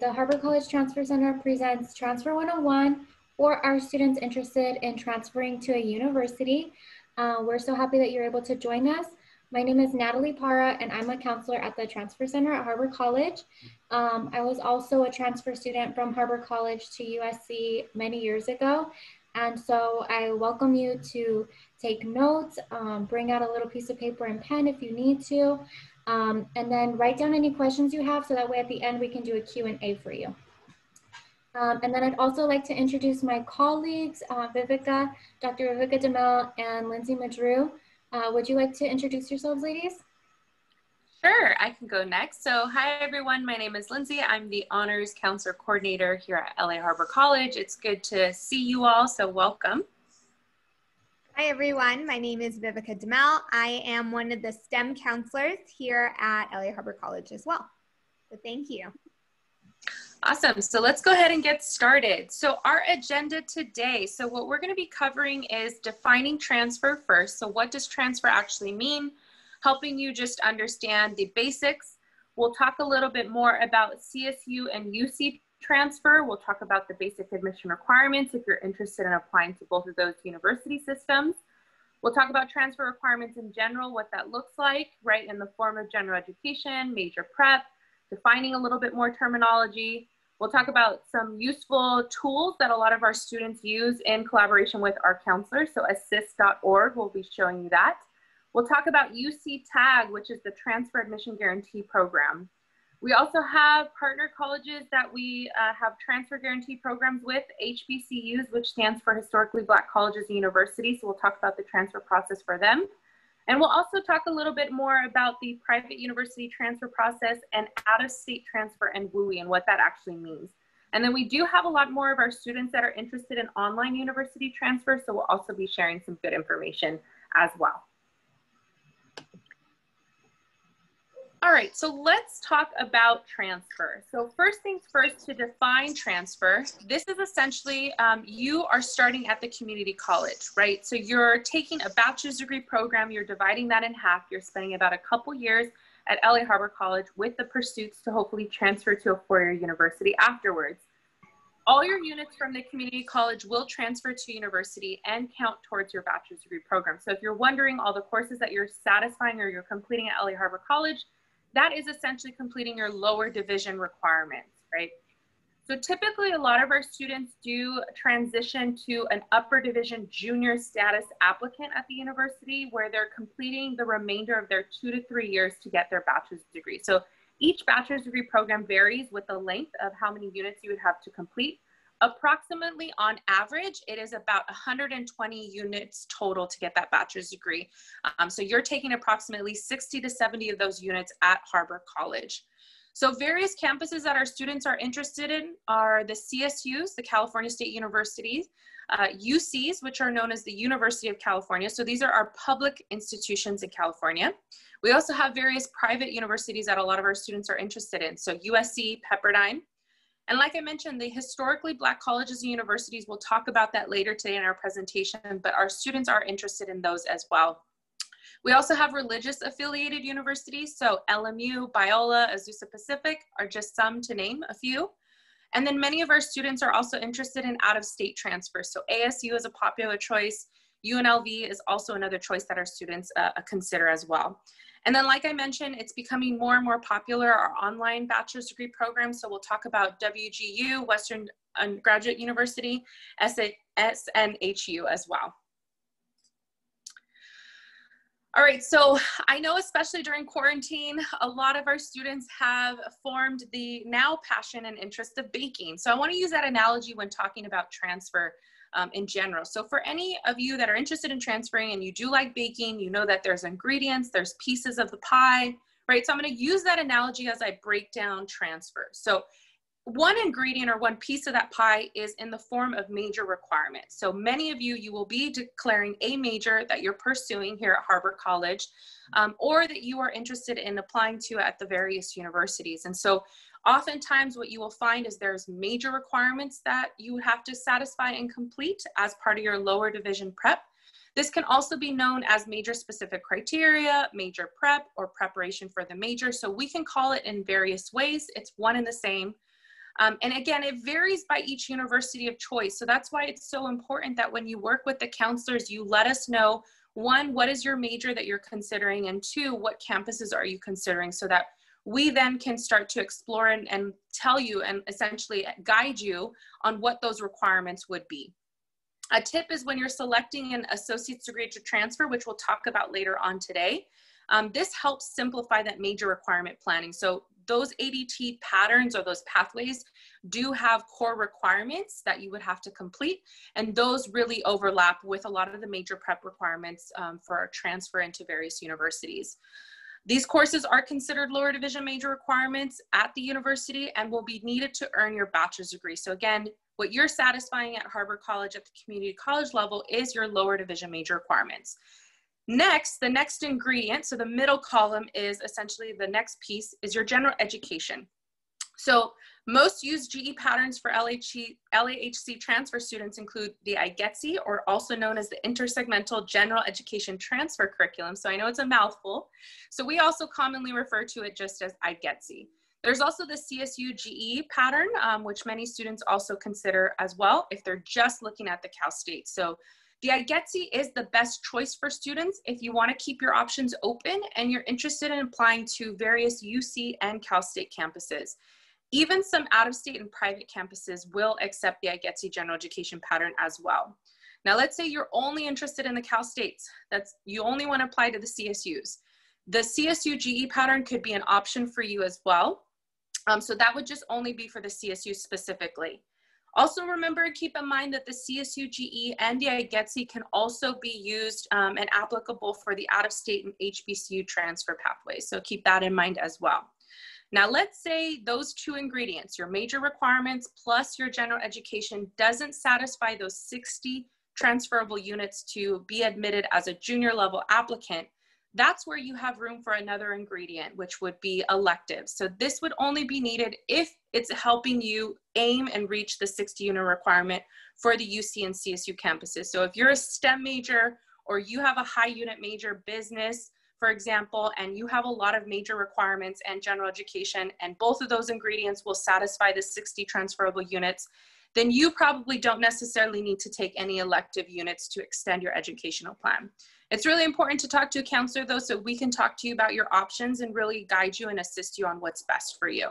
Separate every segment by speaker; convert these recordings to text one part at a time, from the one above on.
Speaker 1: The Harbor College Transfer Center presents Transfer 101 for our students interested in transferring to a university. We're so happy that you're able to join us. My name is Natalie Parra, and I'm a counselor at the Transfer Center at Harbor College. I was also a transfer student from Harbor College to USC many years ago. And so I welcome you to take notes, bring out a little piece of paper and pen if you need to. And then write down any questions you have so that way at the end we can do a Q&A for you. And then I'd also like to introduce my colleagues, Dr. Viveka Demel and Lindsay Madru. Would you like to introduce yourselves, ladies?
Speaker 2: Sure, I can go next. So hi everyone, my name is Lindsay. I'm the Honors Counselor Coordinator here at LA Harbor College. It's good to see you all, so welcome.
Speaker 3: Hi everyone, my name is Viveka Demel. I am one of the STEM counselors here at LA Harbor College as well. So thank you.
Speaker 2: Awesome, so let's go ahead and get started. So our agenda today, so what we're gonna be covering is defining transfer first. So what does transfer actually mean? Helping you just understand the basics. We'll talk a little bit more about CSU and UC transfer. We'll talk about the basic admission requirements if you're interested in applying to both of those university systems. We'll talk about transfer requirements in general, what that looks like, right, in the form of general education, major prep, defining a little bit more terminology. We'll talk about some useful tools that a lot of our students use in collaboration with our counselors. So assist.org will be showing you that. We'll talk about UC TAG, which is the Transfer Admission Guarantee Program. We also have partner colleges that we have transfer guarantee programs with, HBCUs, which stands for Historically Black Colleges and Universities. So we'll talk about the transfer process for them. And we'll also talk a little bit more about the private university transfer process and out-of-state transfer and WUI and what that actually means. And then we do have a lot more of our students that are interested in online university transfer. So we'll also be sharing some good information as well. All right, so let's talk about transfer. So first things first, to define transfer, this is essentially, you are starting at the community college, right? So you're taking a bachelor's degree program, you're dividing that in half, you're spending about a couple years at LA Harbor College with the pursuits to hopefully transfer to a four-year university afterwards. All your units from the community college will transfer to university and count towards your bachelor's degree program. So if you're wondering all the courses that you're satisfying or you're completing at LA Harbor College, that is essentially completing your lower division requirements, right? So typically a lot of our students do transition to an upper division junior status applicant at the university where they're completing the remainder of their 2 to 3 years to get their bachelor's degree. So each bachelor's degree program varies with the length of how many units you would have to complete. Approximately on average, it is about 120 units total to get that bachelor's degree. So you're taking approximately 60 to 70 of those units at Harbor College. So various campuses that our students are interested in are the CSUs, the California State Universities, UCs, which are known as the University of California. So these are our public institutions in California. We also have various private universities that a lot of our students are interested in. So USC, Pepperdine. And like I mentioned, the historically Black colleges and universities, we'll talk about that later today in our presentation, but our students are interested in those as well. We also have religious affiliated universities. So LMU, Biola, Azusa Pacific are just some to name a few. And then many of our students are also interested in out-of-state transfers. So ASU is a popular choice. UNLV is also another choice that our students consider as well. And then, like I mentioned, it's becoming more and more popular, our online bachelor's degree program. So we'll talk about WGU, Western Undergraduate University, SNHU as well. All right, so I know especially during quarantine, a lot of our students have formed the now passion and interest of baking. So I want to use that analogy when talking about transfer in general. So for any of you that are interested in transferring and you do like baking, you know that there's ingredients, there's pieces of the pie, right? So I'm going to use that analogy as I break down transfer. So one ingredient or one piece of that pie is in the form of major requirements. So many of you, you will be declaring a major that you're pursuing here at Harbor College, or that you are interested in applying to at the various universities. And so oftentimes what you will find is there's major requirements that you have to satisfy and complete as part of your lower division prep. This can also be known as major specific criteria, major prep, or preparation for the major. So we can call it in various ways. It's one and the same. And again, it varies by each university of choice. So that's why it's so important that when you work with the counselors, you let us know, one, what is your major that you're considering? And two, what campuses are you considering, so that we then can start to explore and tell you and essentially guide you on what those requirements would be. A tip is when you're selecting an associate's degree to transfer, which we'll talk about later on today, this helps simplify that major requirement planning. So those ADT patterns or those pathways do have core requirements that you would have to complete, and those really overlap with a lot of the major prep requirements for our transfer into various universities. These courses are considered lower division major requirements at the university and will be needed to earn your bachelor's degree. So again, what you're satisfying at Harbor College at the community college level is your lower division major requirements. Next, the next ingredient, so the middle column is essentially the next piece, is your general education. So most used GE patterns for LAHC transfer students include the IGETC, or also known as the Intersegmental General Education Transfer Curriculum. So I know it's a mouthful. So we also commonly refer to it just as IGETC. There's also the CSU GE pattern, which many students also consider as well if they're just looking at the Cal State. So the IGETC is the best choice for students if you want to keep your options open and you're interested in applying to various UC and Cal State campuses. Even some out-of-state and private campuses will accept the IGETC general education pattern as well. Now, let's say you're only interested in the Cal States. You only want to apply to the CSUs. The CSU GE pattern could be an option for you as well. So that would just only be for the CSU specifically. Also remember, keep in mind that the CSU GE and the IGETC can also be used and applicable for the out-of-state and HBCU transfer pathways. So keep that in mind as well. Now let's say those two ingredients, your major requirements plus your general education, doesn't satisfy those 60 transferable units to be admitted as a junior level applicant. That's where you have room for another ingredient, which would be electives. So this would only be needed if it's helping you aim and reach the 60 unit requirement for the UC and CSU campuses. So if you're a STEM major or you have a high unit major, business, for example, and you have a lot of major requirements and general education, and both of those ingredients will satisfy the 60 transferable units, then you probably don't necessarily need to take any elective units to extend your educational plan. It's really important to talk to a counselor though, so we can talk to you about your options and really guide you and assist you on what's best for you.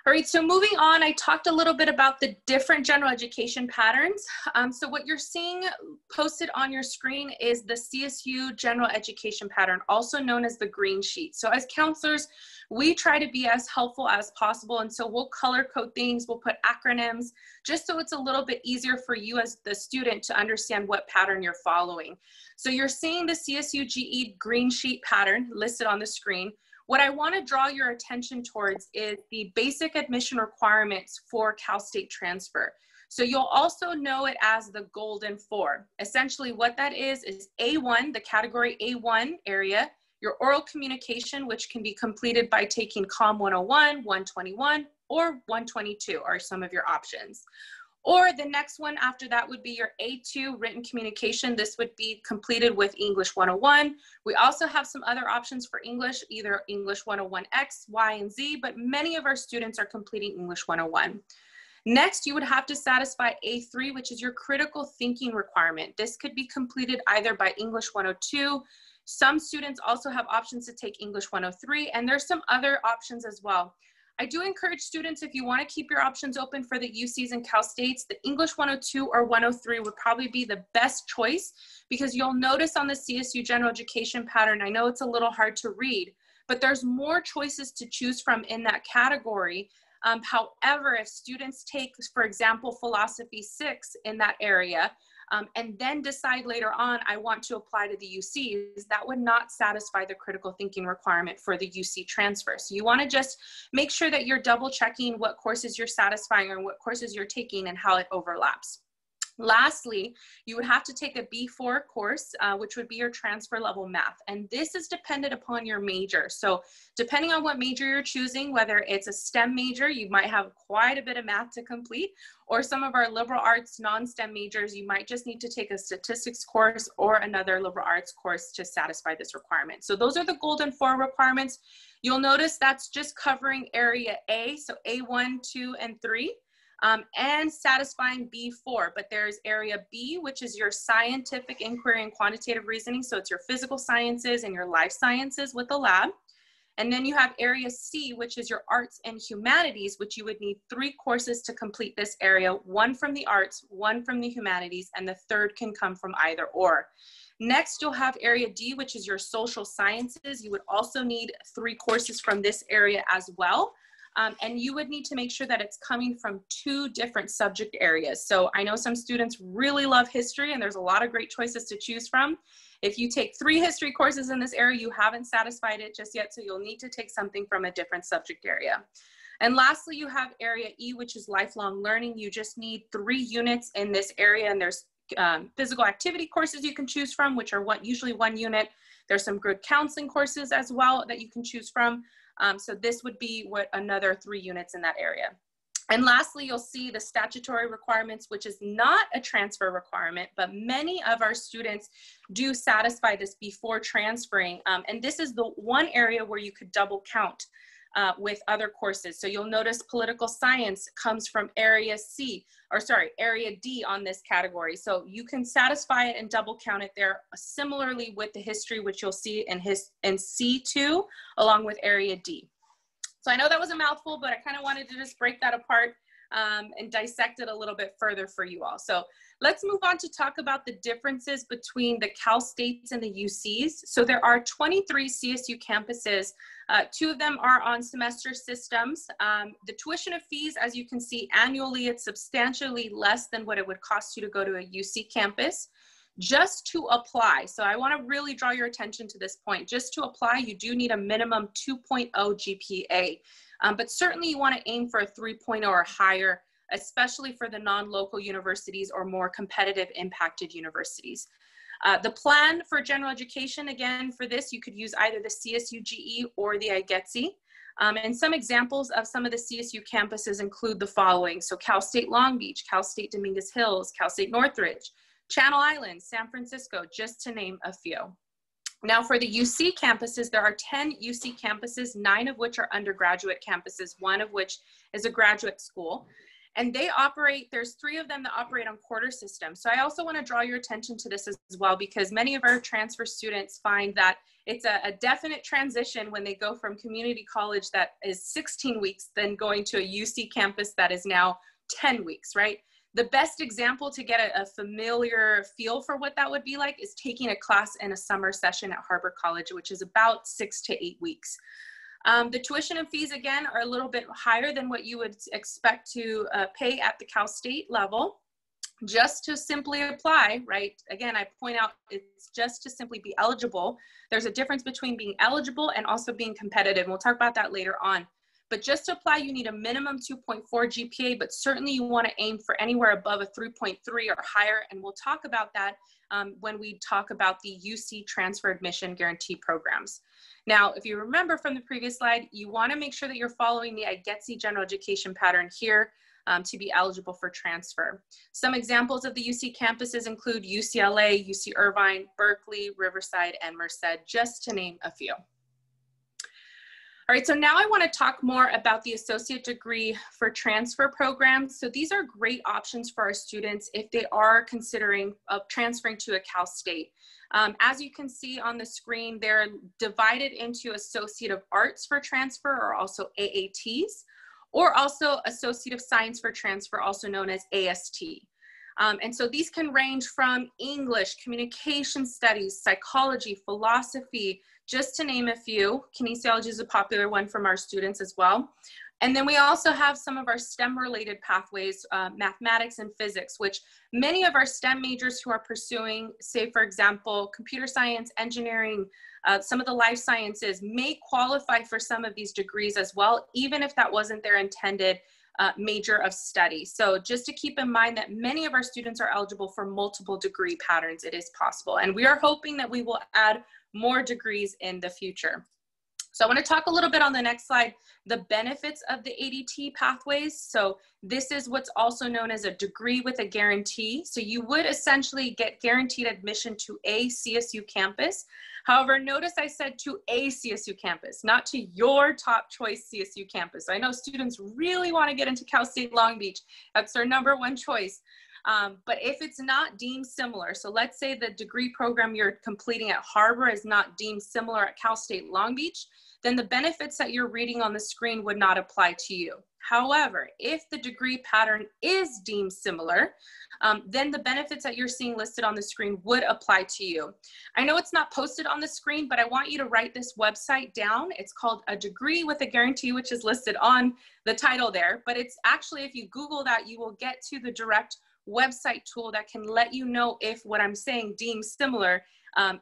Speaker 2: All right, so moving on, I talked a little bit about the different general education patterns. So what you're seeing posted on your screen is the CSU general education pattern, also known as the green sheet. So as counselors, we try to be as helpful as possible. And so we'll color code things, we'll put acronyms, just so it's a little bit easier for you as the student to understand what pattern you're following. So you're seeing the CSU GE green sheet pattern listed on the screen. What I want to draw your attention towards is the basic admission requirements for Cal State transfer. So you'll also know it as the Golden Four. Essentially what that is A1, the category A1 area, your oral communication, which can be completed by taking COM 101, 121, or 122 are some of your options. Or the next one after that would be your A2 written communication. This would be completed with English 101. We also have some other options for English, either English 101X, Y, and Z, but many of our students are completing English 101. Next, you would have to satisfy A3, which is your critical thinking requirement. This could be completed either by English 102. Some students also have options to take English 103, and there's some other options as well. I do encourage students, if you want to keep your options open for the UCs and Cal States, the English 102 or 103 would probably be the best choice, because you'll notice on the CSU general education pattern, I know it's a little hard to read, but there's more choices to choose from in that category. However, if students take, for example, philosophy 6 in that area, and then decide later on, I want to apply to the UCs, that would not satisfy the critical thinking requirement for the UC transfer. So you want to just make sure that you're double checking what courses you're satisfying or what courses you're taking and how it overlaps. Lastly, you would have to take a B4 course, which would be your transfer level math. And this is dependent upon your major. So depending on what major you're choosing, whether it's a STEM major, you might have quite a bit of math to complete, or some of our liberal arts non-STEM majors, you might just need to take a statistics course or another liberal arts course to satisfy this requirement. So those are the golden 4 requirements. You'll notice that's just covering area A, so A1, 2, and 3. And satisfying B4, but there's area B, which is your scientific inquiry and quantitative reasoning. So it's your physical sciences and your life sciences with a lab. And then you have area C, which is your arts and humanities, which you would need 3 courses to complete this area, 1 from the arts, 1 from the humanities, and the 3rd can come from either or. Next, you'll have area D, which is your social sciences. You would also need 3 courses from this area as well. And you would need to make sure that it's coming from 2 different subject areas. So I know some students really love history and there's a lot of great choices to choose from. If you take 3 history courses in this area, you haven't satisfied it just yet, so you'll need to take something from a different subject area. And lastly, you have area E, which is lifelong learning. You just need 3 units in this area, and there's physical activity courses you can choose from, which are usually 1 unit. There's some group counseling courses as well that you can choose from. So this would be another 3 units in that area. And lastly, you'll see the statutory requirements, which is not a transfer requirement, but many of our students do satisfy this before transferring. And this is the one area where you could double count with other courses. So you'll notice political science comes from area D on this category. So you can satisfy it and double count it there. Similarly with the history, which you'll see in C2, along with area D. So I know that was a mouthful, but I kind of wanted to just break that apart and dissect it a little bit further for you all. So let's move on to talk about the differences between the Cal States and the UCs. So there are 23 CSU campuses. 2 of them are on semester systems. The tuition of fees, as you can see annually, it's substantially less than what it would cost you to go to a UC campus. Just to apply, so I want to really draw your attention to this point. Just to apply, you do need a minimum 2.0 GPA, but certainly you want to aim for a 3.0 or higher, especially for the non-local universities or more competitive impacted universities. The plan for general education, again, for this, you could use either the CSUGE or the IGETC. And some examples of some of the CSU campuses include the following. So Cal State Long Beach, Cal State Dominguez Hills, Cal State Northridge, Channel Islands, San Francisco, just to name a few. Now for the UC campuses, there are 10 UC campuses, 9 of which are undergraduate campuses, 1 of which is a graduate school. And they operate, there's 3 of them that operate on quarter systems. So I also want to draw your attention to this as well, because many of our transfer students find that it's a definite transition when they go from community college that is 16 weeks, then going to a UC campus that is now 10 weeks, right? The best example to get a familiar feel for what that would be like is taking a class in a summer session at Harbor College, which is about 6 to 8 weeks. The tuition and fees, again, are a little bit higher than what you would expect to pay at the Cal State level. Just to simply apply, right? Again, I point out it's just to simply be eligible. There's a difference between being eligible and also being competitive. We'll talk about that later on. But just to apply, you need a minimum 2.4 GPA, but certainly you want to aim for anywhere above a 3.3 or higher. And we'll talk about that when we talk about the UC transfer admission guarantee programs. Now, if you remember from the previous slide, you want to make sure that you're following the IGETC general education pattern here to be eligible for transfer. Some examples of the UC campuses include UCLA, UC Irvine, Berkeley, Riverside, and Merced, just to name a few. All right, so now I want to talk more about the associate degree for transfer programs. So these are great options for our students if they are considering transferring to a Cal State. As you can see on the screen, they're divided into Associate of Arts for transfer, or also AATs, or also Associate of Science for transfer, also known as AST. And so these can range from English, communication studies, psychology, philosophy, just to name a few. Kinesiology is a popular one from our students as well. And then we also have some of our STEM related pathways, mathematics and physics, which many of our STEM majors who are pursuing, say for example, computer science, engineering, some of the life sciences may qualify for some of these degrees as well, even if that wasn't their intended major of study. So just to keep in mind that many of our students are eligible for multiple degree patterns. It is possible. And we are hoping that we will add more degrees in the future. So I want to talk a little bit on the next slide, the benefits of the ADT pathways. So this is what's also known as a degree with a guarantee. So you would essentially get guaranteed admission to a CSU campus. However, notice I said to a CSU campus, not to your top choice CSU campus. I know students really want to get into Cal State Long Beach. That's their #1 choice. But if it's not deemed similar, so let's say the degree program you're completing at Harbor is not deemed similar at Cal State Long Beach, then the benefits that you're reading on the screen would not apply to you. However, if the degree pattern is deemed similar, then the benefits that you're seeing listed on the screen would apply to you. I know it's not posted on the screen, but I want you to write this website down. It's called A Degree with a Guarantee, which is listed on the title there. But it's actually, if you Google that, you will get to the direct website tool that can let you know if what I'm saying deemed similar,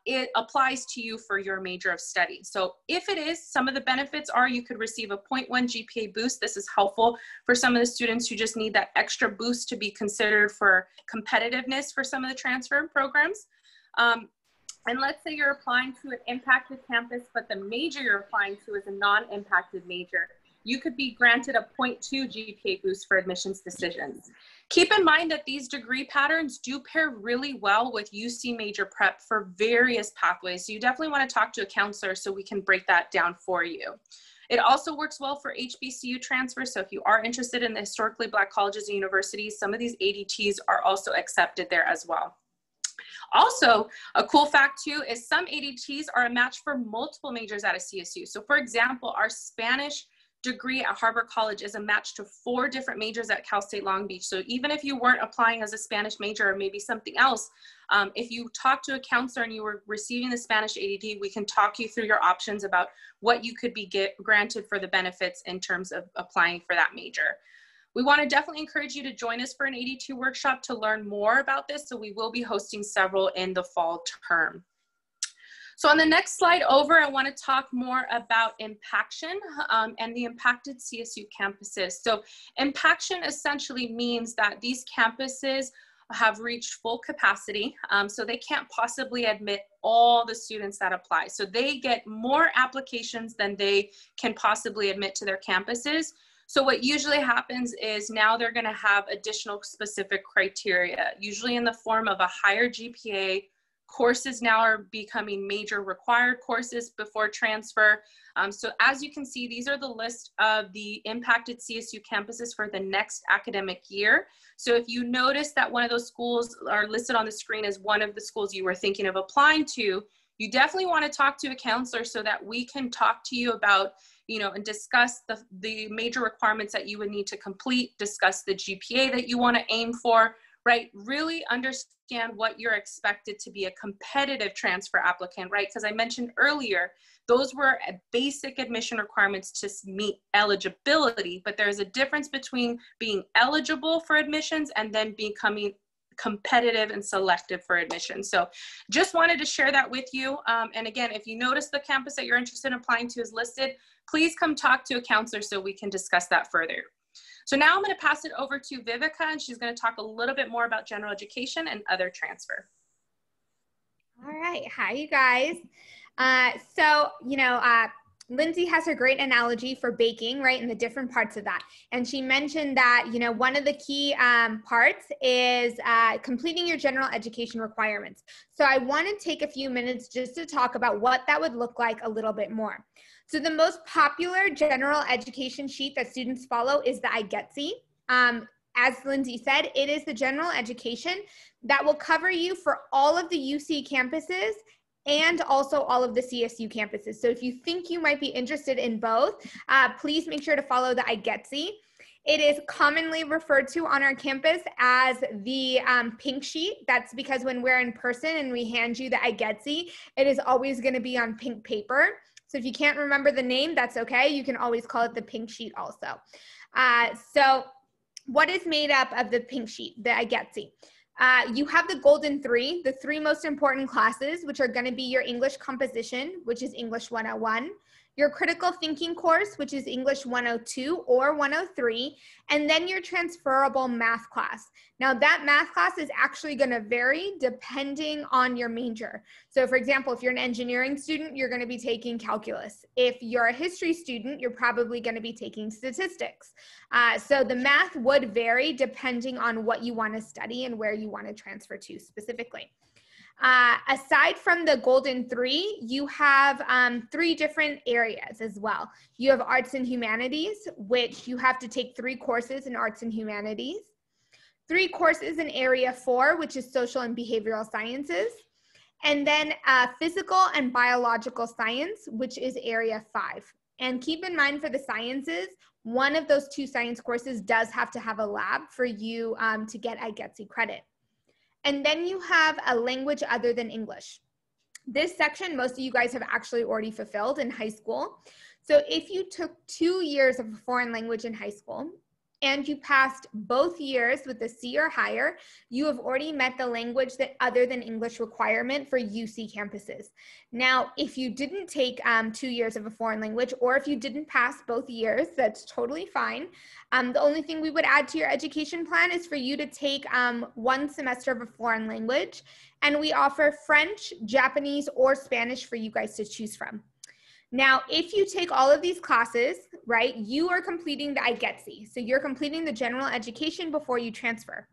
Speaker 2: it applies to you for your major of study. So if it is, some of the benefits are you could receive a 0.1 GPA boost. This is helpful for some of the students who just need that extra boost to be considered for competitiveness for some of the transfer programs. And let's say you're applying to an impacted campus, but the major you're applying to is a non-impacted major. You could be granted a 0.2 GPA boost for admissions decisions. Keep in mind that these degree patterns do pair really well with UC major prep for various pathways. So you definitely want to talk to a counselor so we can break that down for you. It also works well for HBCU transfers. So if you are interested in the historically Black colleges and universities, some of these ADTs are also accepted there as well. Also, a cool fact too is some ADTs are a match for multiple majors at a CSU. So for example, our Spanish degree at Harbor College is a match to 4 different majors at Cal State Long Beach. So even if you weren't applying as a Spanish major or maybe something else, if you talk to a counselor and you were receiving the Spanish ADT, we can talk you through your options about what you could be granted for the benefits in terms of applying for that major. We want to definitely encourage you to join us for an ADT workshop to learn more about this. So we will be hosting several in the fall term. So on the next slide over, I want to talk more about Impaction and the impacted CSU campuses. So Impaction essentially means that these campuses have reached full capacity, so they can't possibly admit all the students that apply. So they get more applications than they can possibly admit to their campuses. So what usually happens is now they're going to have additional specific criteria, usually in the form of a higher GPA. Courses now are becoming major required courses before transfer. So as you can see, these are the list of the impacted CSU campuses for the next academic year. So if you notice that one of those schools are listed on the screen as one of the schools you were thinking of applying to, you definitely want to talk to a counselor so that we can talk to you about, and discuss the major requirements that you would need to complete, discuss the GPA that you want to aim for, right? Really understand what you're expected to be a competitive transfer applicant, right? Because I mentioned earlier, those were basic admission requirements to meet eligibility, but there's a difference between being eligible for admissions and then becoming competitive and selective for admission. So just wanted to share that with you. And again, if you notice the campus that you're interested in applying to is listed, please come talk to a counselor so we can discuss that further. So now I'm going to pass it over to Vivica, and she's going to talk a little bit more about general education and other transfer.
Speaker 3: All right. Hi, you guys. Lindsay has a great analogy for baking, right, and the different parts of that. And she mentioned that, one of the key parts is completing your general education requirements. So I want to take a few minutes just to talk about what that would look like a little bit more. So the most popular general education sheet that students follow is the IGETC. As Lindsay said, it is the general education that will cover you for all of the UC campuses and also all of the CSU campuses. So if you think you might be interested in both, please make sure to follow the IGETC. It is commonly referred to on our campus as the pink sheet. That's because when we're in person and we hand you the IGETC, it is always going to be on pink paper. So if you can't remember the name, that's okay. You can always call it the pink sheet also. So what is made up of the pink sheet, the IGETC? You have the golden 3, the 3 most important classes, which are going to be your English composition, which is English 101, your critical thinking course, which is English 102 or 103, and then your transferable math class. Now that math class is actually going to vary depending on your major. So for example, if you're an engineering student, you're going to be taking calculus. If you're a history student, you're probably going to be taking statistics. So the math would vary depending on what you want to study and where you want to transfer to specifically. Aside from the golden three, you have 3 different areas as well. You have arts and humanities, which you have to take 3 courses in arts and humanities, 3 courses in area 4, which is social and behavioral sciences, and then physical and biological science, which is area 5. And keep in mind for the sciences, one of those 2 science courses does have to have a lab for you to get IGETC credit. And then you have a language other than English. This section, most of you guys have actually already fulfilled in high school. So if you took 2 years of a foreign language in high school and you passed both years with a C or higher, you have already met the language that other than English requirement for UC campuses. Now, if you didn't take 2 years of a foreign language, or if you didn't pass both years, that's totally fine. The only thing we would add to your education plan is for you to take 1 semester of a foreign language, and we offer French, Japanese, or Spanish for you guys to choose from. Now, if you take all of these classes, right, you are completing the IGETC. So you're completing the general education before you transfer.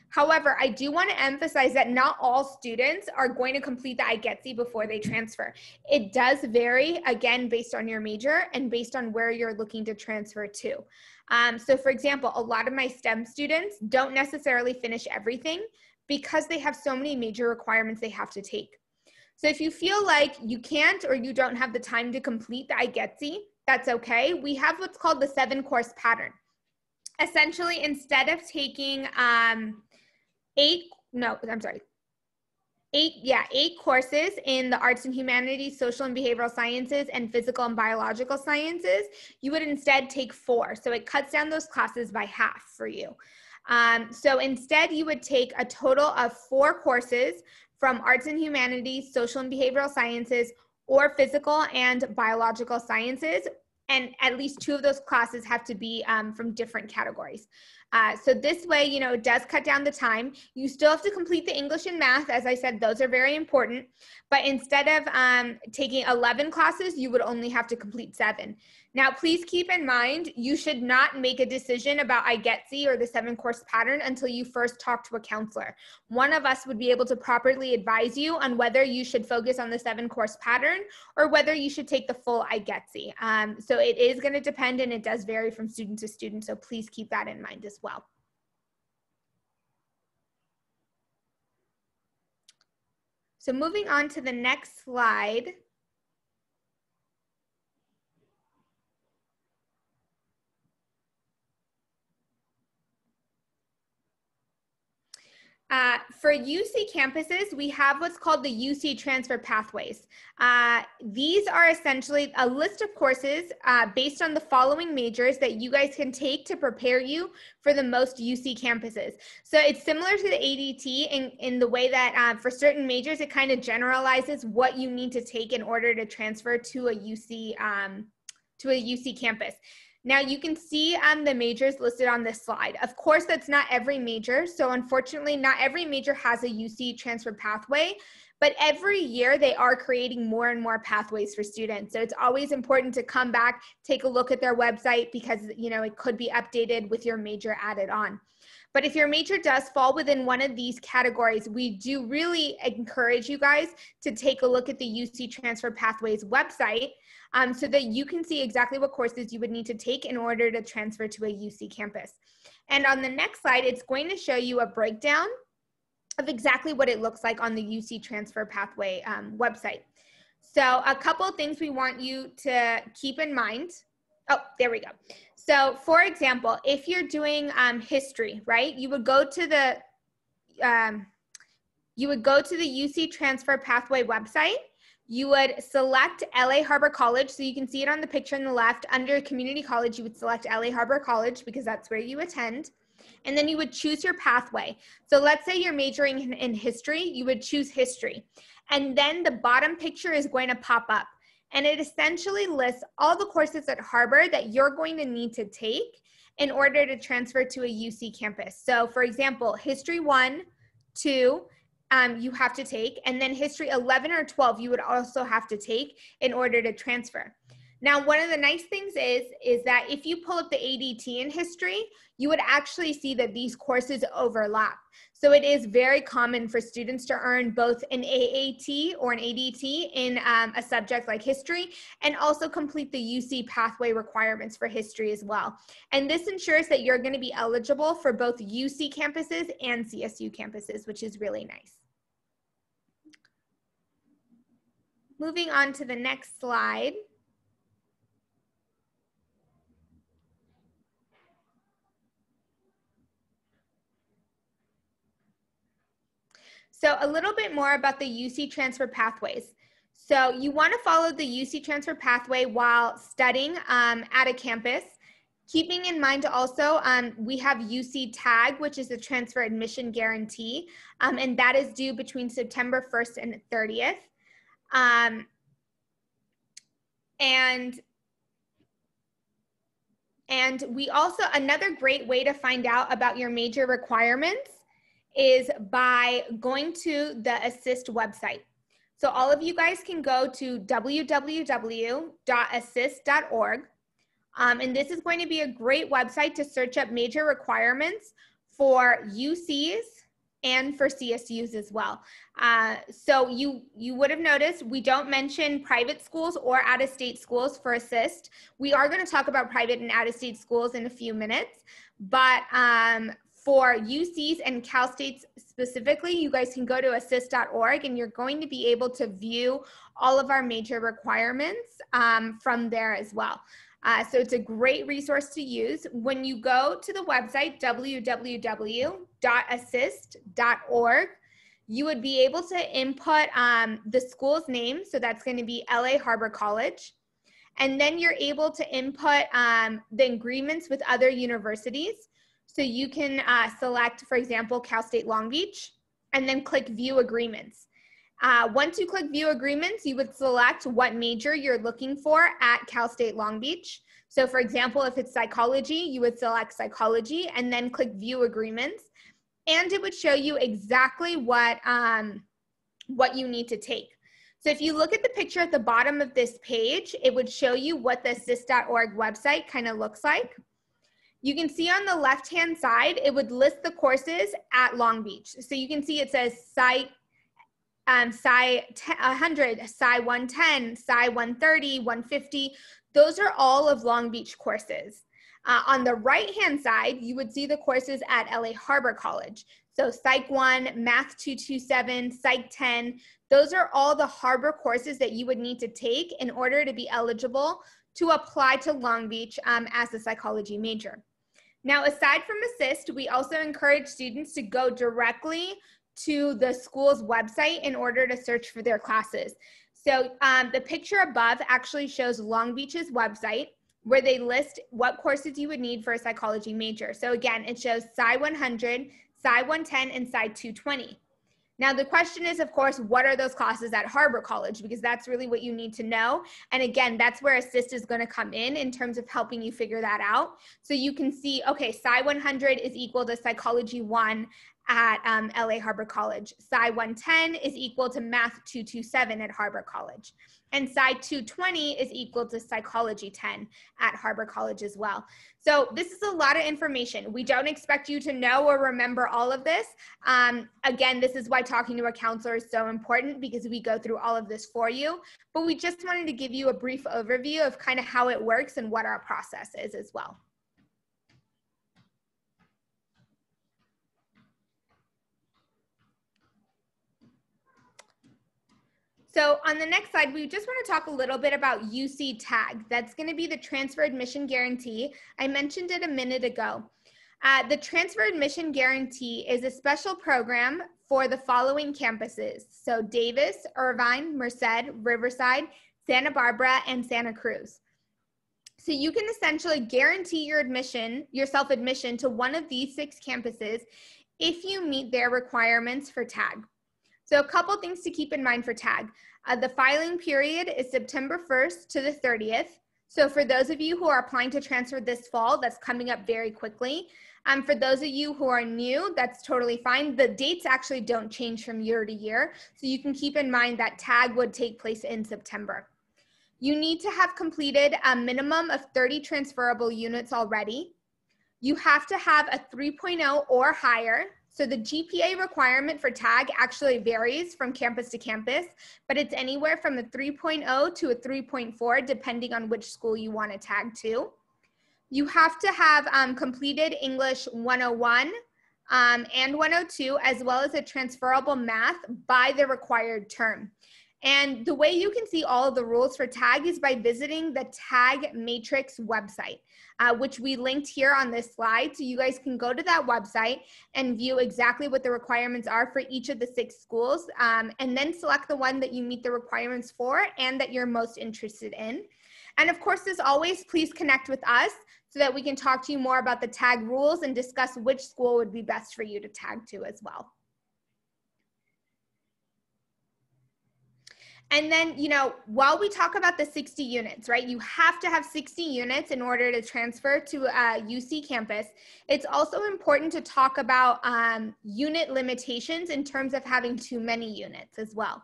Speaker 3: However, I do want to emphasize that not all students are going to complete the IGETC before they transfer. It does vary, again, based on your major and based on where you're looking to transfer to. So for example, a lot of my STEM students don't necessarily finish everything because they have so many major requirements they have to take. So if you feel like you can't or you don't have the time to complete the IGETC, that's okay. We have what's called the 7-course pattern. Essentially, instead of taking 8 courses in the arts and humanities, social and behavioral sciences, and physical and biological sciences, you would instead take 4. So it cuts down those classes by half for you. So instead, you would take a total of 4 courses from arts and humanities, social and behavioral sciences, or physical and biological sciences. And at least 2 of those classes have to be from different categories. So this way, you know, it does cut down the time. You still have to complete the English and math. As I said, those are very important. But instead of taking 11 classes, you would only have to complete 7. Now, please keep in mind, you should not make a decision about IGETC or the 7-course pattern until you first talk to a counselor. One of us would be able to properly advise you on whether you should focus on the 7-course pattern or whether you should take the full IGETC. So it is going to depend, and it does vary from student to student, so please keep that in mind as well. So moving on to the next slide. For UC campuses, we have what's called the UC transfer pathways. These are essentially a list of courses based on the following majors that you guys can take to prepare you for the most UC campuses. So it's similar to the ADT in the way that for certain majors, it kind of generalizes what you need to take in order to transfer to a UC campus. Now you can see the majors listed on this slide. Of course, that's not every major. So unfortunately, not every major has a UC transfer pathway, but every year they are creating more and more pathways for students. So it's always important to come back, take a look at their website because, you know, it could be updated with your major added on. But if your major does fall within one of these categories, we do really encourage you guys to take a look at the UC Transfer Pathways website so that you can see exactly what courses you would need to take in order to transfer to a UC campus. And on the next slide, it's going to show you a breakdown of exactly what it looks like on the UC Transfer Pathway website. So a couple of things we want you to keep in mind. Oh, there we go. So for example, if you're doing history, right, you would go to the UC Transfer Pathway website. You would select LA Harbor College. So you can see it on the picture on the left. Under community college, you would select LA Harbor College because that's where you attend. And then you would choose your pathway. So let's say you're majoring in history, you would choose history. And then the bottom picture is going to pop up. And it essentially lists all the courses at Harbor that you're going to need to take in order to transfer to a UC campus. So for example, History 1, 2, you have to take, and then History 11 or 12 you would also have to take in order to transfer. Now, one of the nice things is that if you pull up the ADT in history, you would actually see that these courses overlap. So it is very common for students to earn both an AAT or an ADT in a subject like history, and also complete the UC pathway requirements for history as well. And this ensures that you're going to be eligible for both UC campuses and CSU campuses, which is really nice. Moving on to the next slide. So a little bit more about the UC transfer pathways. So you want to follow the UC transfer pathway while studying at a campus. Keeping in mind also, we have UC TAG, which is the transfer admission guarantee, and that is due between September 1st and 30th. And we also, another great way to find out about your major requirements is by going to the Assist website. So all of you guys can go to www.assist.org. And this is going to be a great website to search up major requirements for UCs and for CSUs as well. So you would have noticed we don't mention private schools or out-of-state schools for Assist. We are going to talk about private and out-of-state schools in a few minutes, but for UCs and Cal States specifically, you guys can go to assist.org and you're going to be able to view all of our major requirements from there as well. So it's a great resource to use. When you go to the website, www.assist.org, you would be able to input the school's name. So that's going to be LA Harbor College. And then you're able to input the agreements with other universities. So you can select, for example, Cal State Long Beach, and then click View Agreements. Once you click View Agreements, you would select what major you're looking for at Cal State Long Beach. So for example, if it's psychology, you would select psychology and then click View Agreements. And it would show you exactly what you need to take. So if you look at the picture at the bottom of this page, it would show you what the assist.org website kind of looks like. You can see on the left-hand side, it would list the courses at Long Beach. So you can see it says Sci 100, Sci 110, Sci 130, 150. Those are all of Long Beach courses. On the right-hand side, you would see the courses at LA Harbor College. So Psych 1, Math 227, Psych 10. Those are all the Harbor courses that you would need to take in order to be eligible to apply to Long Beach as a psychology major. Now, aside from Assist, we also encourage students to go directly to the school's website in order to search for their classes. So the picture above actually shows Long Beach's website, where they list what courses you would need for a psychology major. So again, it shows Sci 100, Sci 110, and Sci 220. Now the question is, of course, what are those classes at Harbor College? Because that's really what you need to know. And again, that's where Assist is going to come in terms of helping you figure that out. So you can see, okay, Sci 100 is equal to Psychology 1 at LA Harbor College. Sci 110 is equal to Math 227 at Harbor College. And Sci 220 is equal to Psychology 10 at Harbor College as well. So this is a lot of information. We don't expect you to know or remember all of this. Again, this is why talking to a counselor is so important, because we go through all of this for you. But we just wanted to give you a brief overview of kind of how it works and what our process is as well. So on the next slide, we just want to talk a little bit about UC TAG. That's going to be the Transfer Admission Guarantee. I mentioned it a minute ago. The Transfer Admission Guarantee is a special program for the following campuses. So Davis, Irvine, Merced, Riverside, Santa Barbara, and Santa Cruz. So you can essentially guarantee your admission, your self-admission to one of these 6 campuses if you meet their requirements for TAG. So a couple things to keep in mind for TAG. The filing period is September 1st to the 30th. So for those of you who are applying to transfer this fall, that's coming up very quickly. For those of you who are new, that's totally fine. The dates actually don't change from year to year. So you can keep in mind that TAG would take place in September. You need to have completed a minimum of 30 transferable units already. You have to have a 3.0 or higher. So the GPA requirement for TAG actually varies from campus to campus, but it's anywhere from a 3.0 to a 3.4, depending on which school you want to tag to. You have to have completed English 101 and 102, as well as a transferable math by the required term. And the way you can see all of the rules for TAG is by visiting the TAG Matrix website, which we linked here on this slide. So you guys can go to that website and view exactly what the requirements are for each of the 6 schools, and then select the one that you meet the requirements for and that you're most interested in. And of course, as always, please connect with us so that we can talk to you more about the TAG rules and discuss which school would be best for you to tag to as well. And then, you know, while we talk about the 60 units, right, you have to have 60 units in order to transfer to a UC campus. It's also important to talk about unit limitations in terms of having too many units as well.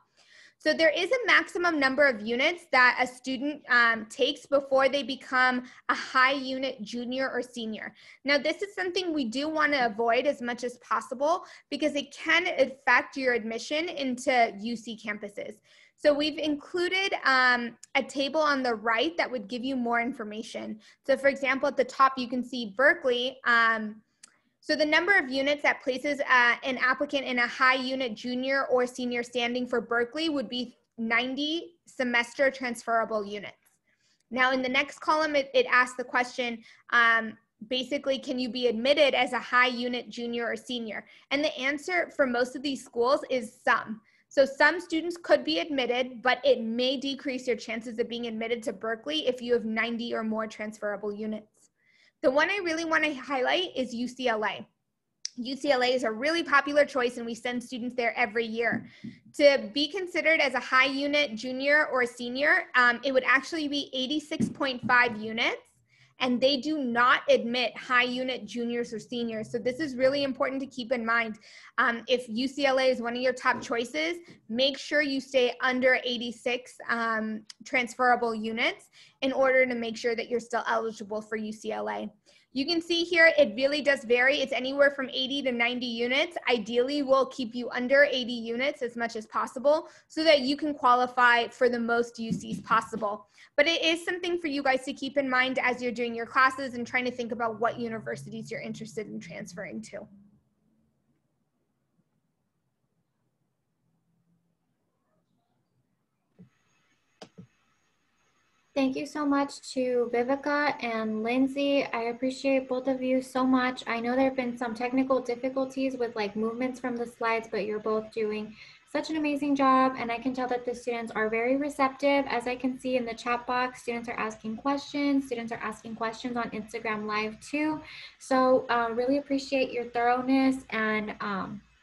Speaker 3: So there is a maximum number of units that a student takes before they become a high unit junior or senior. Now, this is something we do want to avoid as much as possible because it can affect your admission into UC campuses. So we've included a table on the right that would give you more information. So for example, at the top, you can see Berkeley. So the number of units that places an applicant in a high unit junior or senior standing for Berkeley would be 90 semester transferable units. Now in the next column, it asks the question, basically, can you be admitted as a high unit junior or senior? And the answer for most of these schools is some. So some students could be admitted, but it may decrease your chances of being admitted to Berkeley if you have 90 or more transferable units. The one I really want to highlight is UCLA. UCLA is a really popular choice and we send students there every year. To be considered as a high unit junior or senior, it would actually be 86.5 units. And they do not admit high unit juniors or seniors. So this is really important to keep in mind. If UCLA is one of your top choices, make sure you stay under 86 transferable units in order to make sure that you're still eligible for UCLA. You can see here, it really does vary. It's anywhere from 80 to 90 units. Ideally, we'll keep you under 80 units as much as possible so that you can qualify for the most UCs possible. But it is something for you guys to keep in mind as you're doing your classes and trying to think about what universities you're interested in transferring to.
Speaker 1: Thank you so much to Vivica and Lindsay. I appreciate both of you so much. I know there have been some technical difficulties with like movements from the slides, but you're both doing such an amazing job. And I can tell that the students are very receptive. As I can see in the chat box, students are asking questions. Students are asking questions on Instagram Live too. So really appreciate your thoroughness and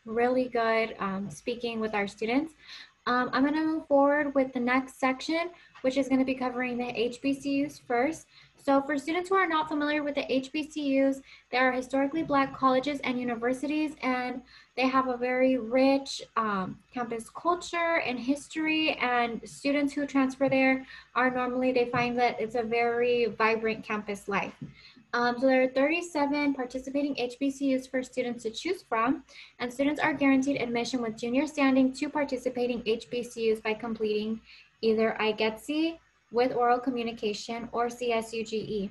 Speaker 1: really good speaking with our students. I'm going to move forward with the next section, which is going to be covering the HBCUs first. So for students who are not familiar with the HBCUs, they are historically Black colleges and universities, and they have a very rich campus culture and history, and students who transfer there are normally, they find that it's a very vibrant campus life. So there are 37 participating HBCUs for students to choose from, and students are guaranteed admission with junior standing to participating HBCUs by completing either IGETC with oral communication or CSUGE.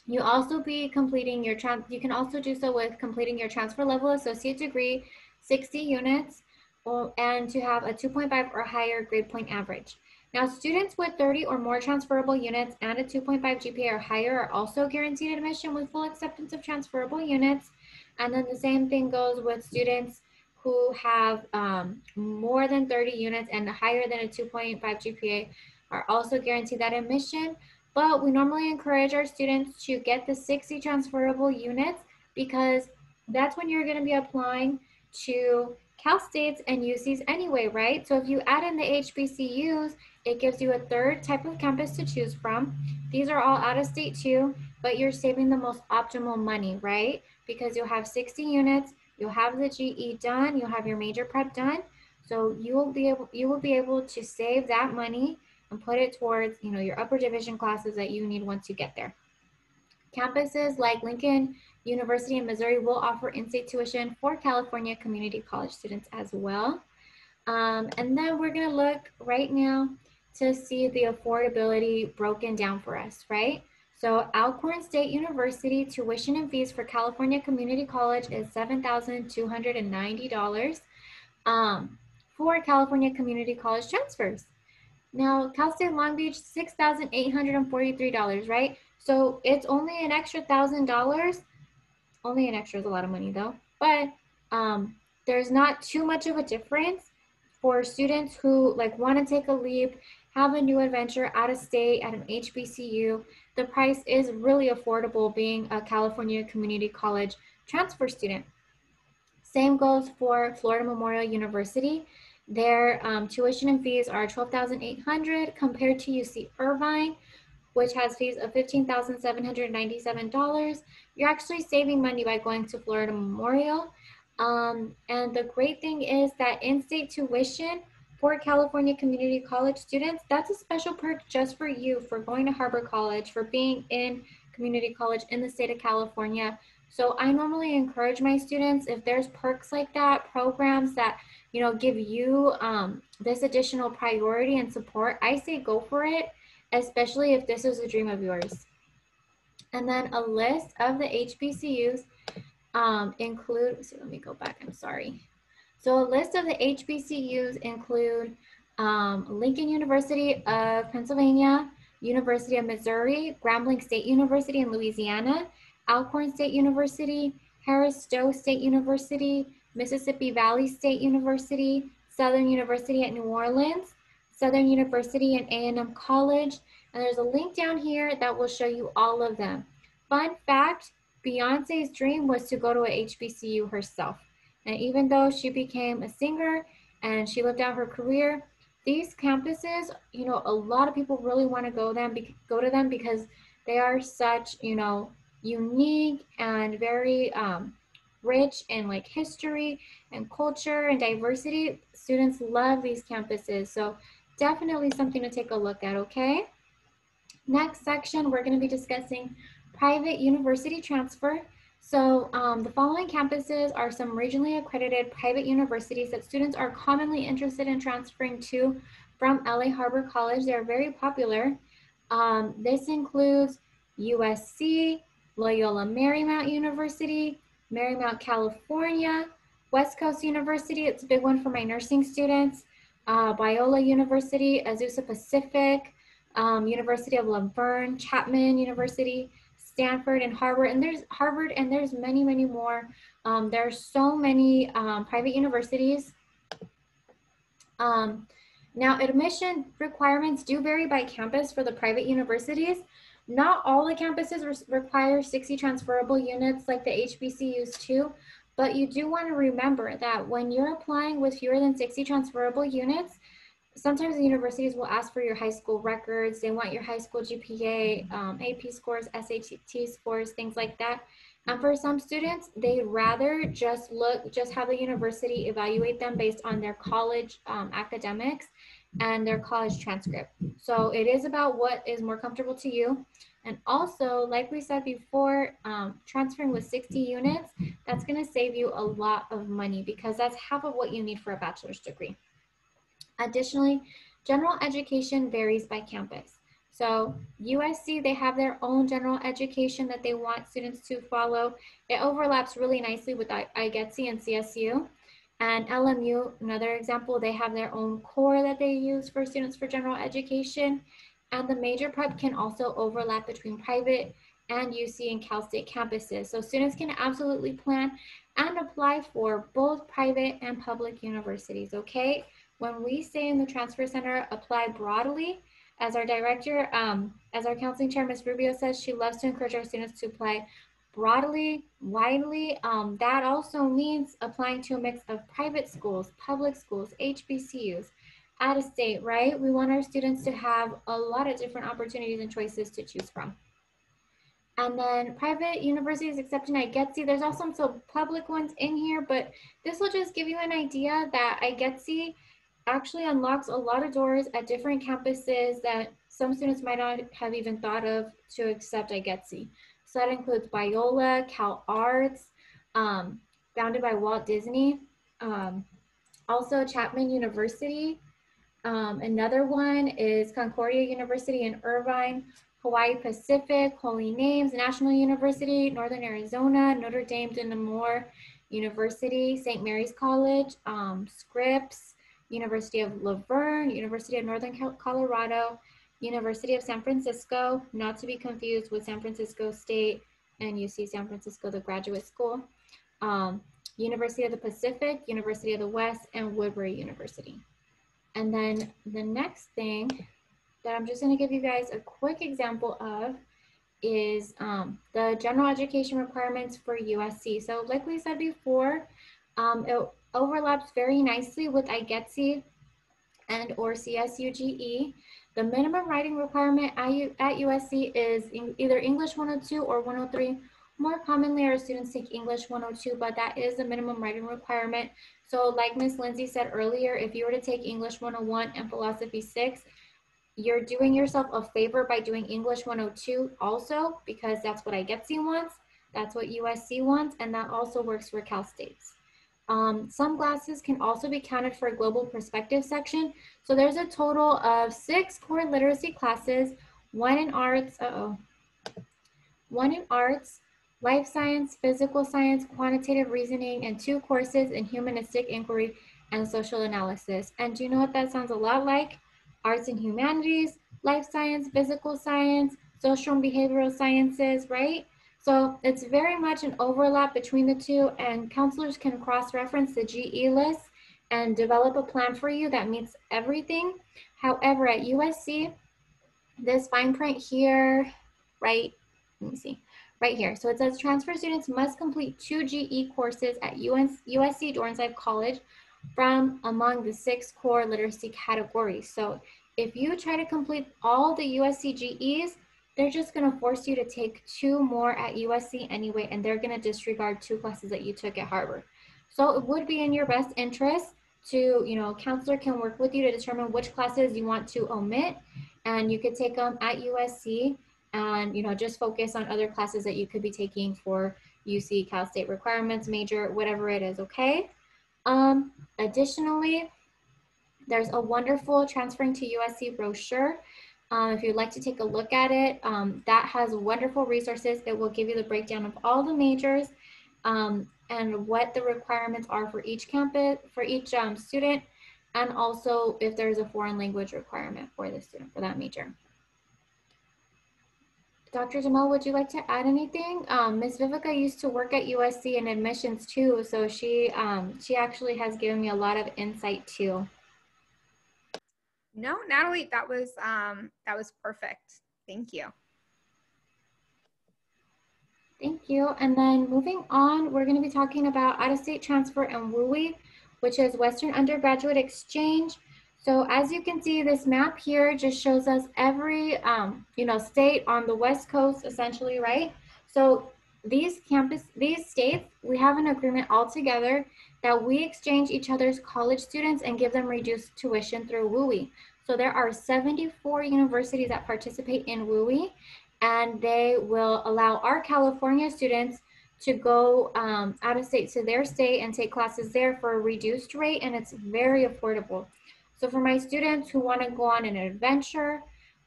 Speaker 1: You also be completing your you can also do so with completing your transfer level associate degree, 60 units, and to have a 2.5 or higher grade point average. Now, students with 30 or more transferable units and a 2.5 GPA or higher are also guaranteed admission with full acceptance of transferable units. And then the same thing goes with students who have more than 30 units and higher than a 2.5 GPA are also guaranteed that admission. But we normally encourage our students to get the 60 transferable units because that's when you're going to be applying to Cal States and UCs anyway, right? So if you add in the HBCUs, it gives you a third type of campus to choose from. These are all out of state too, but you're saving the most optimal money, right? Because you'll have 60 units, you'll have the GE done, you'll have your major prep done. So you will be able to save that money and put it towards, your upper division classes that you need once you get there. Campuses like Lincoln University in Missouri will offer in-state tuition for California community college students as well. And then we're going to look right now to see the affordability broken down for us, right? So Alcorn State University tuition and fees for California Community College is $7,290 for California Community College transfers. Now, Cal State Long Beach, $6,843, right? So it's only an extra $1,000. Only an extra is a lot of money though, but there's not too much of a difference for students who want to take a leap, have a new adventure out of state at an HBCU. The price is really affordable being a California Community College transfer student. Same goes for Florida Memorial University. Their tuition and fees are $12,800 compared to UC Irvine, which has fees of $15,797. You're actually saving money by going to Florida Memorial. And the great thing is that in-state tuition for California Community College students, that's a special perk just for you, for going to Harbor College, for being in community college in the state of California. So I normally encourage my students, if there's perks like that, programs that give you this additional priority and support, I say go for it, especially if this is a dream of yours. And then a list of the HBCUs include, so let me go back, I'm sorry. So a list of the HBCUs include Lincoln University of Pennsylvania, University of Missouri, Grambling State University in Louisiana, Alcorn State University, Harris-Stowe State University, Mississippi Valley State University, Southern University at New Orleans, Southern University and A&M College, and there's a link down here that will show you all of them. Fun fact, Beyonce's dream was to go to a HBCU herself. And even though she became a singer and she lived out her career, these campuses, a lot of people really want to go to them because they are such, unique and very rich in history and culture and diversity. Students love these campuses. So definitely something to take a look at, okay? Next section, we're going to be discussing private university transfer. So the following campuses are some regionally accredited private universities that students are commonly interested in transferring to from LA Harbor College. They're very popular. This includes USC, Loyola Marymount University, Marymount, California, West Coast University, it's a big one for my nursing students, Biola University, Azusa Pacific, University of Laverne, Chapman University, Stanford, and Harvard, and there's many, many more. There are so many private universities. Now, admission requirements do vary by campus for the private universities. Not all the campuses require 60 transferable units like the HBCUs too, but you do want to remember that when you're applying with fewer than 60 transferable units, sometimes the universities will ask for your high school records. They want your high school GPA, AP scores, SAT scores, things like that. And for some students, they'd rather just have the university evaluate them based on their college academics and their college transcript. So it is about what is more comfortable to you. And also, like we said before, transferring with 60 units, that's going to save you a lot of money because that's half of what you need for a bachelor's degree. Additionally, general education varies by campus. So USC, they have their own general education that they want students to follow. It overlaps really nicely with IGETC and CSU. And LMU, another example, they have their own core that they use for students for general education. And the major prep can also overlap between private and UC and Cal State campuses. So students can absolutely plan and apply for both private and public universities, okay? When we say in the Transfer Center, apply broadly, as our director, as our counseling chair, Ms. Rubio says, she loves to encourage our students to apply broadly, widely, that also means applying to a mix of private schools, public schools, HBCUs, out of state, right? We want our students to have a lot of different opportunities and choices to choose from. And then private universities accepting IGETC. There's also some public ones in here, but this will just give you an idea that IGETC actually unlocks a lot of doors at different campuses that some students might not have even thought of to accept IGETC. So that includes Biola, Cal Arts, founded by Walt Disney, also Chapman University. Another one is Concordia University in Irvine, Hawaii Pacific, Holy Names, National University, Northern Arizona, Notre Dame de Namur University, St. Mary's College, Scripps, University of Laverne, University of Northern Colorado, University of San Francisco, not to be confused with San Francisco State and UC San Francisco, the graduate school, University of the Pacific, University of the West, and Woodbury University. And then the next thing that I'm just going to give you guys a quick example of is the general education requirements for USC. So like we said before, it overlaps very nicely with IGETC and or CSUGE. The minimum writing requirement at USC is either English 102 or 103. More commonly, our students take English 102, but that is the minimum writing requirement. So like Ms. Lindsay said earlier, if you were to take English 101 and Philosophy 6, you're doing yourself a favor by doing English 102 also, because that's what IGETC wants, that's what USC wants, and that also works for Cal States. Some classes can also be counted for a global perspective section. So there's a total of 6 core literacy classes, one in arts, life science, physical science, quantitative reasoning, and 2 courses in humanistic inquiry and social analysis. And do you know what that sounds a lot like? Arts and humanities, life science, physical science, social and behavioral sciences, right? So it's very much an overlap between the two, and counselors can cross-reference the GE list and develop a plan for you that meets everything. However, at USC, this fine print here, right, let me see, right here. So it says transfer students must complete 2 GE courses at USC Dornside College from among the 6 core literacy categories. So if you try to complete all the USC GEs, they're just going to force you to take 2 more at USC anyway, and they're going to disregard 2 classes that you took at Harvard. So it would be in your best interest to, a counselor can work with you to determine which classes you want to omit, and you could take them at USC and, just focus on other classes that you could be taking for UC, Cal State requirements, major, whatever it is, okay? Additionally, there's a wonderful transferring to USC brochure. If you'd like to take a look at it, that has wonderful resources. It will give you the breakdown of all the majors and what the requirements are for each campus, for each student, and also if there's a foreign language requirement for the student for that major. Dr. Jamal, would you like to add anything? Ms. Vivica used to work at USC in admissions too, so she actually has given me a lot of insight too.
Speaker 3: No, Natalie, that was perfect. Thank you.
Speaker 1: Thank you. And then moving on, we're going to be talking about out-of-state transfer and WUI, which is Western Undergraduate Exchange. So as you can see, this map here just shows us every, state on the West Coast, essentially, right? So these states, we have an agreement all together that we exchange each other's college students and give them reduced tuition through WUI. So there are 74 universities that participate in WUI, and they will allow our California students to go out of state to their state and take classes there for a reduced rate, and it's very affordable. So for my students who want to go on an adventure,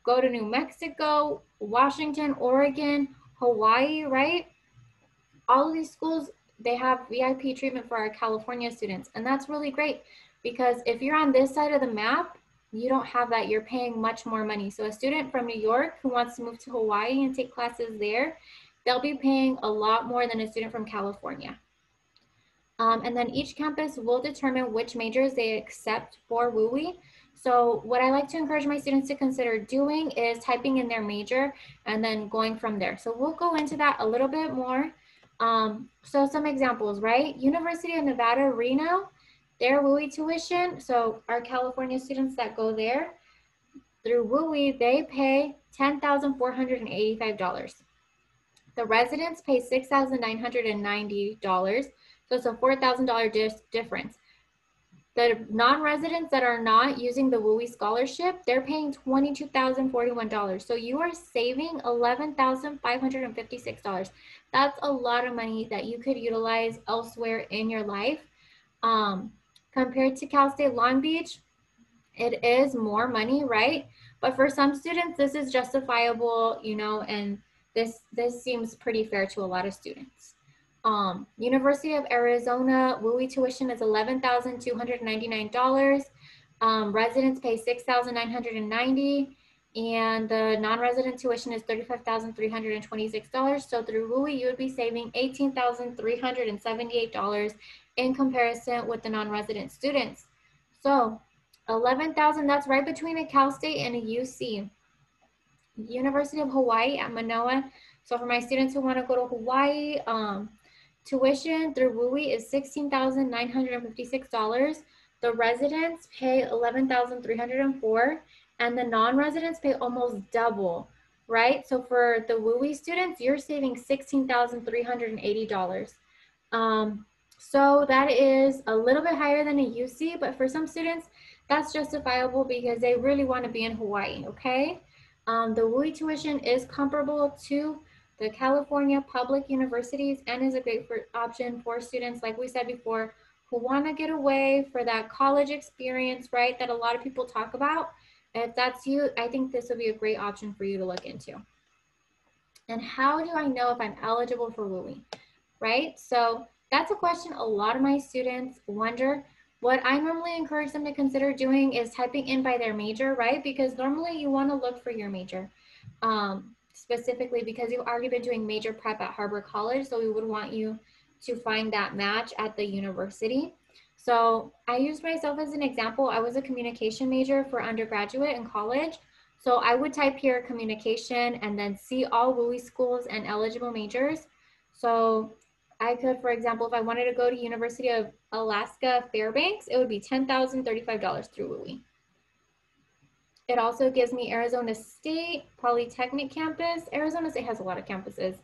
Speaker 1: go to New Mexico, Washington, Oregon, Hawaii, right? All of these schools, they have VIP treatment for our California students. And that's really great because if you're on this side of the map, you don't have that. You're paying much more money. So a student from New York who wants to move to Hawaii and take classes there, they'll be paying a lot more than a student from California. And then each campus will determine which majors they accept for WUI. So what I like to encourage my students to consider doing is typing in their major and then going from there. So we'll go into that a little bit more. So some examples, right? University of Nevada, Reno, their WUI tuition. So our California students that go there through WUI, they pay $10,485. The residents pay $6,990. So it's a $4,000 difference. The non-residents that are not using the WUI scholarship, they're paying $22,041. So you are saving $11,556. That's a lot of money that you could utilize elsewhere in your life. Compared to Cal State Long Beach, it is more money, right? But for some students, this is justifiable, you know, and this seems pretty fair to a lot of students. University of Arizona, WUI tuition is $11,299. Residents pay $6,990, and the non-resident tuition is $35,326. So through WUI, you would be saving $18,378 in comparison with the non-resident students. So 11,000, that's right between a Cal State and a UC. University of Hawaii at Manoa. So for my students who want to go to Hawaii, tuition through WUI is $16,956. The residents pay $11,304, and the non-residents pay almost double, right? So for the WUI students, you're saving $16,380. So that is a little bit higher than a UC, but for some students, that's justifiable because they really want to be in Hawaii, okay? The WUI tuition is comparable to the California public universities and is a great option for students, like we said before, who want to get away for that college experience, right, that a lot of people talk about. If that's you, I think this would be a great option for you to look into. And how do I know if I'm eligible for WUI, right? So that's a question a lot of my students wonder. What I normally encourage them to consider doing is typing in by their major, right? Because normally you want to look for your major. Specifically because you've already been doing major prep at Harbor College, so we would want you to find that match at the university. So I used myself as an example. I was a communication major for undergraduate in college. So I would type here communication and then see all WUI schools and eligible majors. So I could, for example, if I wanted to go to University of Alaska Fairbanks, it would be $10,035 through WUI. It also gives me Arizona State Polytechnic campus. Arizona State has a lot of campuses.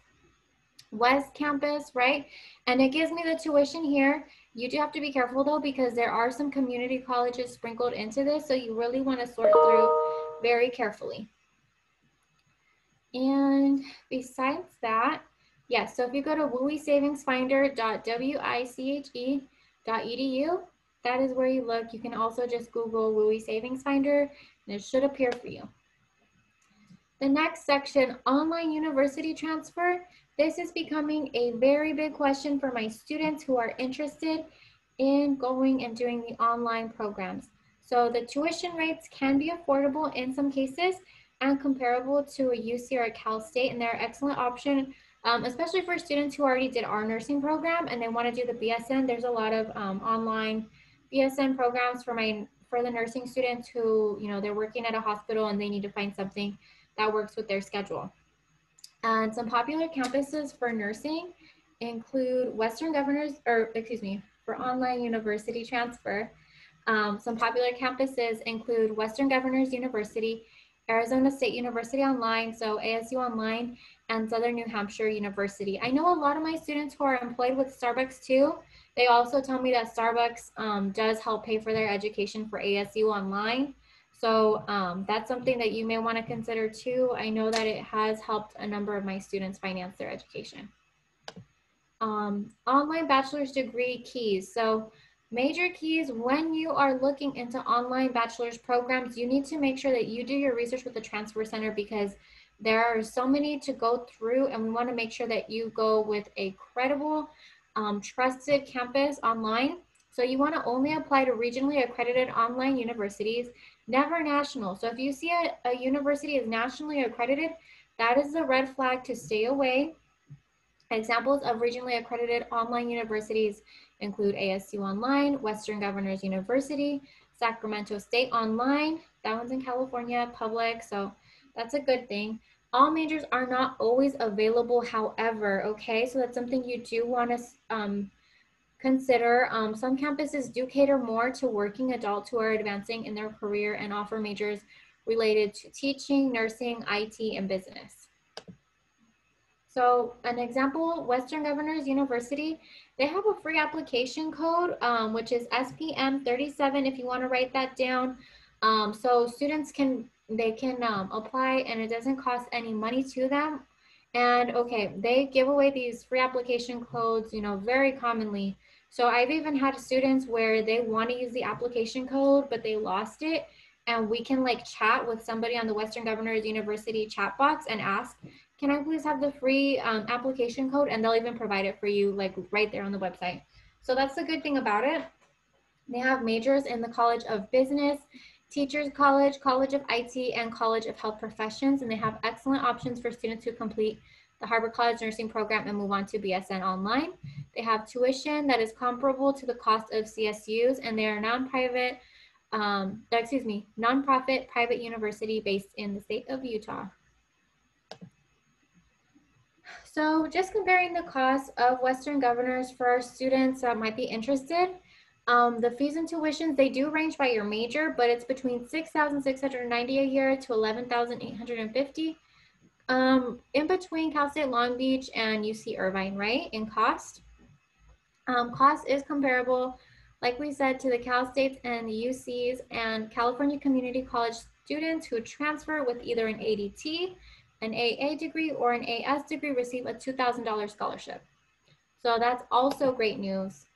Speaker 1: West Campus, right? And it gives me the tuition here. You do have to be careful though, because there are some community colleges sprinkled into this, so you really want to sort through very carefully. And besides that, yes, so if you go to wuisavingsfinder.wiche.edu, that is where you look. You can also just Google WUI Savings Finder, and it should appear for you. The next section, online university transfer. This is becoming a very big question for my students who are interested in going and doing the online programs. So the tuition rates can be affordable in some cases and comparable to a UC or a Cal State, and they're an excellent option, especially for students who already did our nursing program and they want to do the BSN. There's a lot of online BSN programs for the nursing students who, you know, they're working at a hospital and they need to find something that works with their schedule. And some popular campuses for nursing include for online university transfer. Some popular campuses include Western Governors University, Arizona State University Online, so ASU Online, and Southern New Hampshire University. I know a lot of my students who are employed with Starbucks too. They also tell me that Starbucks does help pay for their education for ASU Online. So that's something that you may want to consider too. I know that it has helped a number of my students finance their education. Online bachelor's degree keys. So major keys, when you are looking into online bachelor's programs, you need to make sure that you do your research with the Transfer Center, because there are so many to go through, and we want to make sure that you go with a credible, trusted campus online. So you want to only apply to regionally accredited online universities, never national. So if you see a university is nationally accredited, that is a red flag to stay away. Examples of regionally accredited online universities include ASU Online, Western Governors University, Sacramento State Online, that one's in California, public, so that's a good thing. All majors are not always available, however, okay? So that's something you do want to consider. Some campuses do cater more to working adults who are advancing in their career and offer majors related to teaching, nursing, IT, and business. So an example, Western Governors University, they have a free application code, which is SPM 37 if you want to write that down. So students can apply and it doesn't cost any money to them. And okay, they give away these free application codes, you know, very commonly. So I've even had students where they want to use the application code, but they lost it. And we can like chat with somebody on the Western Governors University chat box and ask, can I please have the free application code? And they'll even provide it for you like right there on the website. So that's the good thing about it. They have majors in the College of Business, Teachers College, College of IT, and College of Health Professions. And they have excellent options for students who complete the Harvard College Nursing Program and move on to BSN online. They have tuition that is comparable to the cost of CSUs, and they are nonprofit private university based in the state of Utah. So just comparing the costs of Western Governors for our students that might be interested, the fees and tuitions, they do range by your major, but it's between $6,690 a year to $11,850. In between Cal State Long Beach and UC Irvine, right, in cost. Cost is comparable, like we said, to the Cal States and the UCs and California Community College students who transfer with either an ADT, an AA degree, or an AS degree receive a $2,000 scholarship. So that's also great news.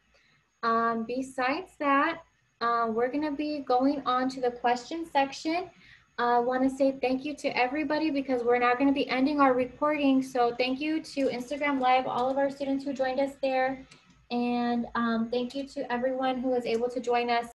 Speaker 1: Besides that, we're gonna be going on to the question section. I wanna say thank you to everybody because we're now gonna be ending our recording. So thank you to Instagram Live, all of our students who joined us there. And thank you to everyone who was able to join us